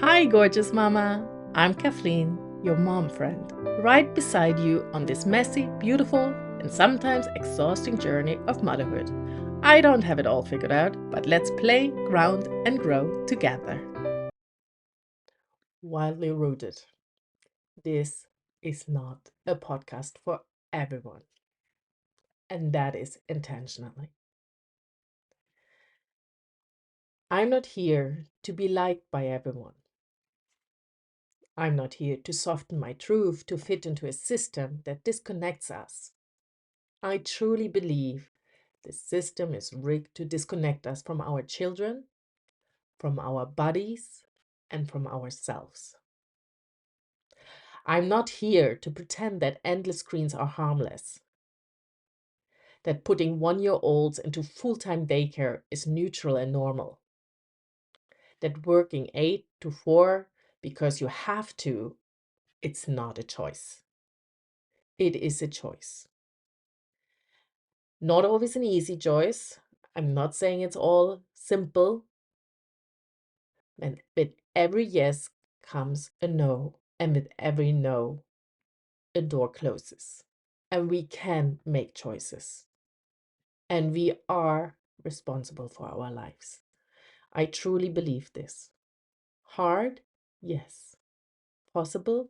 Hi, gorgeous mama. I'm Kathleen, your mom friend, right beside you on this messy, beautiful, and sometimes exhausting journey of motherhood. I don't have it all figured out, but let's play, ground, and grow together. Wildly rooted. This is not a podcast for everyone, and that is intentionally. I'm not here to be liked by everyone. I'm not here to soften my truth to fit into a system that disconnects us. I truly believe the system is rigged to disconnect us from our children, from our bodies, and from ourselves. I'm not here to pretend that endless screens are harmless, that putting 1 year olds into full time daycare is neutral and normal, that working 8 to 4 because you have to, it's not a choice. It is a choice. Not always an easy choice. I'm not saying it's all simple. And with every yes comes a no. And with every no, a door closes. And we can make choices. And we are responsible for our lives. I truly believe this. Hard? Yes. Possible?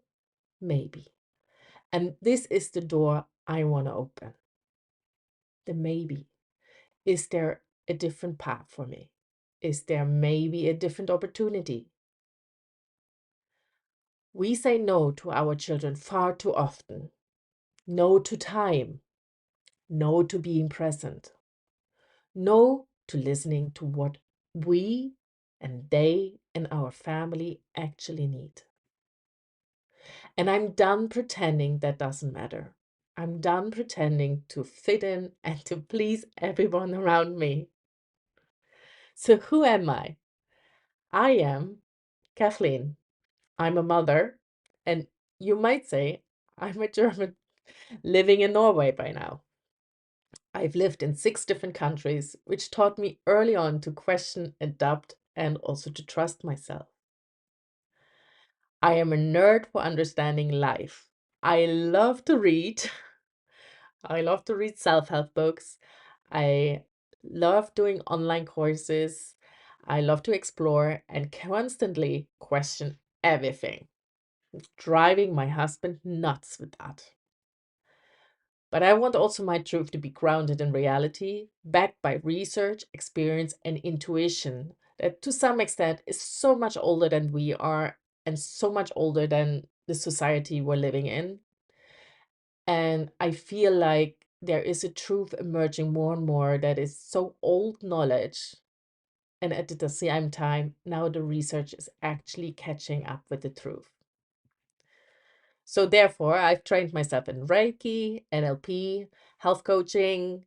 Maybe. And this is the door I want to open. The maybe. Is there a different path for me? Is there maybe a different opportunity? We say no to our children far too often. No to time. No to being present. No to listening to what we and they and our family actually need. And I'm done pretending that doesn't matter. I'm done pretending to fit in and to please everyone around me. So who am I? I am Kathleen. I'm a mother, and you might say I'm a German living in Norway by now. I've lived in 6 different countries, which taught me early on to question, adapt, and also to trust myself. I am a nerd for understanding life. I love to read. I love to read self-help books. I love doing online courses. I love to explore and constantly question everything, driving my husband nuts with that. But I want also my truth to be grounded in reality, backed by research, experience, and intuition that to some extent is so much older than we are and so much older than the society we're living in. And I feel like there is a truth emerging more and more that is so old knowledge. And at the same time, now the research is actually catching up with the truth. So therefore, I've trained myself in Reiki, NLP, health coaching,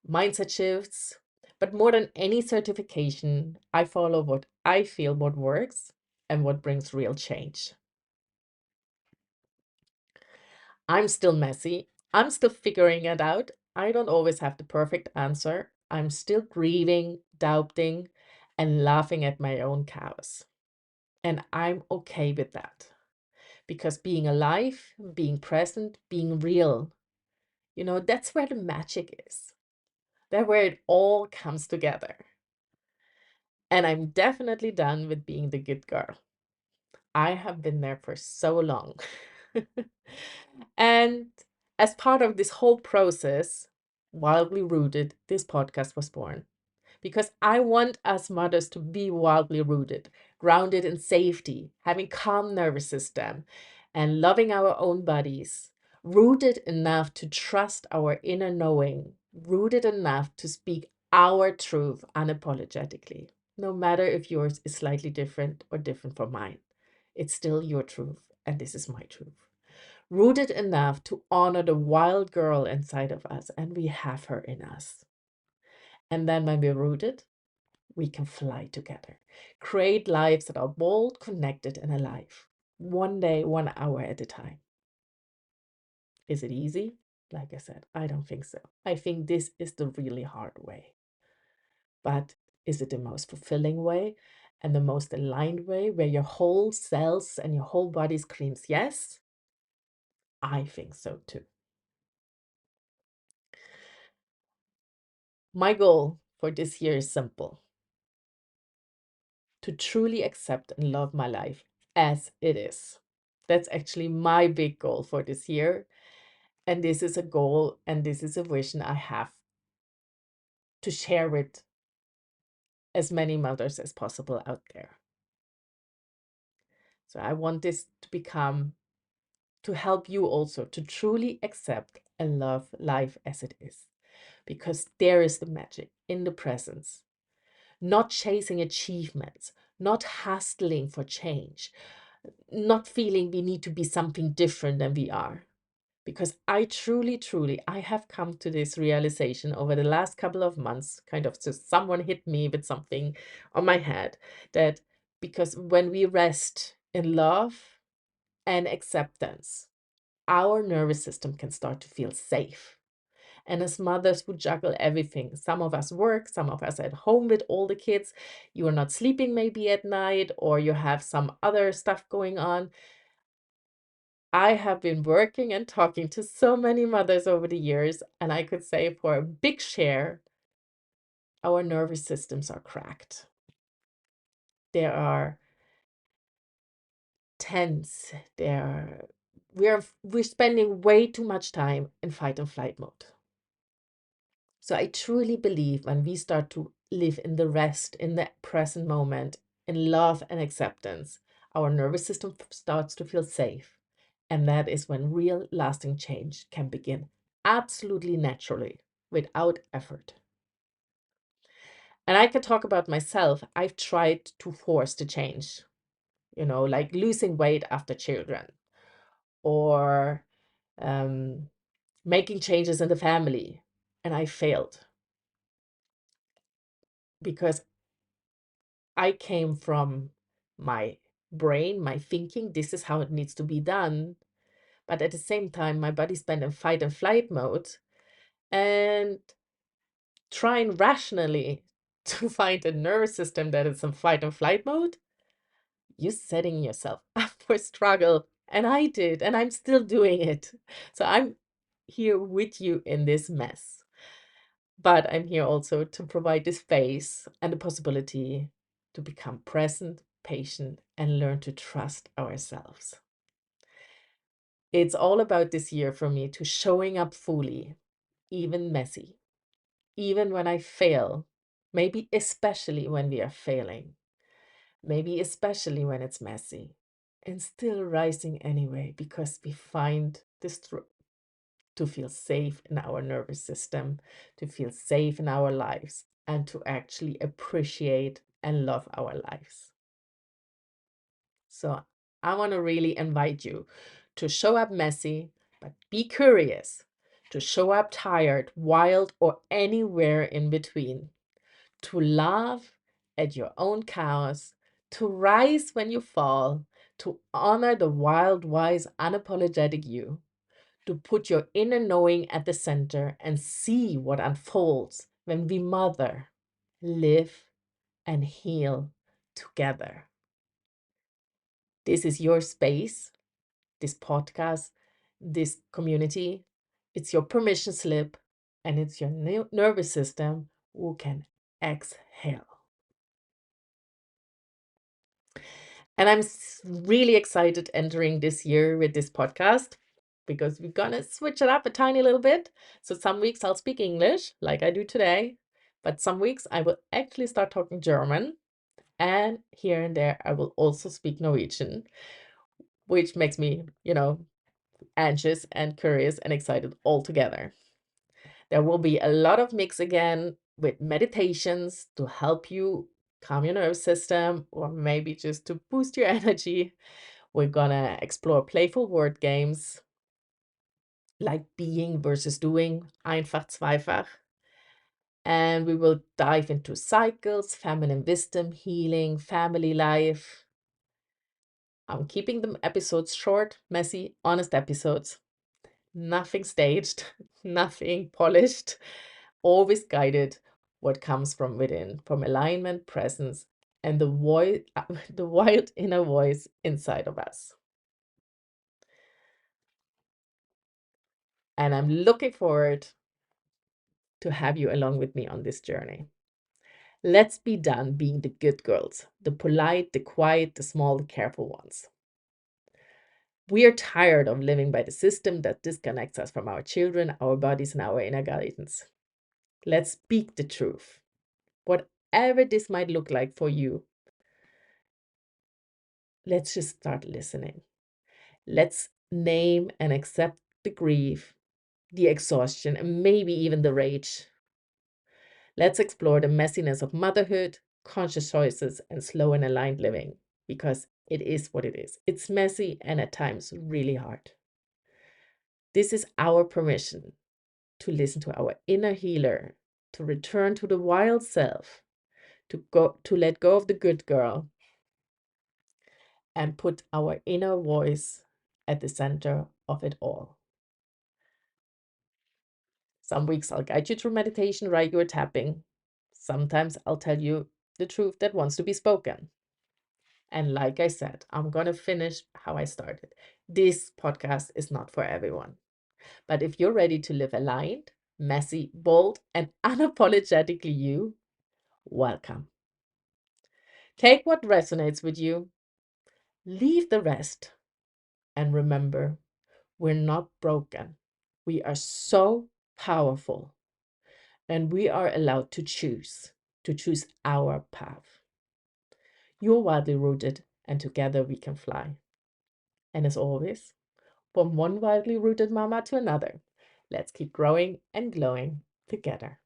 mindset shifts. But more than any certification, I follow what I feel what works and what brings real change. I'm still messy. I'm still figuring it out. I don't always have the perfect answer. I'm still grieving, doubting, and laughing at my own chaos. And I'm okay with that because being alive, being present, being real, that's where the magic is. That's where it all comes together. And I'm definitely done with being the good girl. I have been there for so long. And as part of this whole process, Wildly Rooted, this podcast was born. Because I want us mothers to be wildly rooted, grounded in safety, having calm nervous system, and loving our own bodies, rooted enough to trust our inner knowing, rooted enough to speak our truth unapologetically, no matter if yours is slightly different or different from mine. It's still your truth, and this is my truth. Rooted enough to honor the wild girl inside of us, and we have her in us. And then when we're rooted, we can fly together, create lives that are bold, connected, and alive, one day, 1 hour at a time. Is it easy? Like I said, I don't think so. I think this is the really hard way. But is it the most fulfilling way? and the most aligned way where your whole cells and your whole body screams yes? I think so too. My goal for this year is simple: to truly accept and love my life as it is. That's actually my big goal for this year. And this is a goal and this is a vision I have to share with as many mothers as possible out there. So I want this to help you also to truly accept and love life as it is, because there is the magic in the presence, not chasing achievements, not hustling for change, not feeling we need to be something different than we are. Because I truly, I have come to this realization over the last couple of months, kind of just someone hit me with something on my head, that because when we rest in love and acceptance, our nervous system can start to feel safe. And as mothers who juggle everything, some of us work, some of us at home with all the kids, you are not sleeping maybe at night, or you have some other stuff going on. I have been working and talking to so many mothers over the years, and I could say for a big share, our nervous systems are cracked. There are tense. We're spending way too much time in fight and flight mode. So I truly believe when we start to live in the rest, in the present moment, in love and acceptance, our nervous system starts to feel safe. And that is when real lasting change can begin absolutely naturally, without effort. And I can talk about myself. I've tried to force the change, like losing weight after children, or making changes in the family. And I failed because I came from my brain, my thinking, this is how it needs to be done. But at the same time, my body's been in fight and flight mode, and trying rationally to find a nervous system that is in fight and flight mode, you're setting yourself up for struggle. And I did, and I'm still doing it. So I'm here with you in this mess. But I'm here also to provide the space and the possibility to become present, patient, and learn to trust ourselves. It's all about this year for me to showing up fully, even messy, even when I fail, maybe especially when we are failing, maybe especially when it's messy, and still rising anyway because we find this to feel safe in our nervous system, to feel safe in our lives, and to actually appreciate and love our lives. So I want to really invite you to show up messy, but be curious, to show up tired, wild, or anywhere in between, to laugh at your own chaos, to rise when you fall, to honor the wild, wise, unapologetic you, to put your inner knowing at the center and see what unfolds when we mother, live, and heal together. This is your space, this podcast, this community. It's your permission slip, and it's your nervous system who can exhale. And I'm really excited entering this year with this podcast because we're going to switch it up a tiny little bit. So some weeks I'll speak English like I do today, but some weeks I will actually start talking German. And here and there, I will also speak Norwegian, which makes me, anxious and curious and excited all together. There will be a lot of mix again with meditations to help you calm your nervous system, or maybe just to boost your energy. We're gonna explore playful word games like being versus doing, einfach, zweifach. And we will dive into cycles, feminine wisdom, healing, family life. I'm keeping the episodes short, messy, honest episodes. Nothing staged, nothing polished, always guided what comes from within, from alignment, presence, and the voice, the wild inner voice inside of us. And I'm looking forward to have you along with me on this journey. Let's be done being the good girls, the polite, the quiet, the small, the careful ones. We are tired of living by the system that disconnects us from our children, our bodies, and our inner guidance. Let's speak the truth. Whatever this might look like for you, let's just start listening. Let's name and accept the grief, the exhaustion, and maybe even the rage. Let's explore the messiness of motherhood, conscious choices, and slow and aligned living, because it is what it is. It's messy and at times really hard. This is our permission to listen to our inner healer, to return to the wild self, to let go of the good girl, and put our inner voice at the center of it all. Some weeks I'll guide you through meditation while you're tapping. Sometimes I'll tell you the truth that wants to be spoken. And like I said, I'm going to finish how I started. This podcast is not for everyone. But if you're ready to live aligned, messy, bold, and unapologetically you, welcome. Take what resonates with you, leave the rest, and remember, we're not broken. We are so powerful, and we are allowed to choose our path. You're wildly rooted, and together we can fly. And as always, from one wildly rooted mama to another, let's keep growing and glowing together.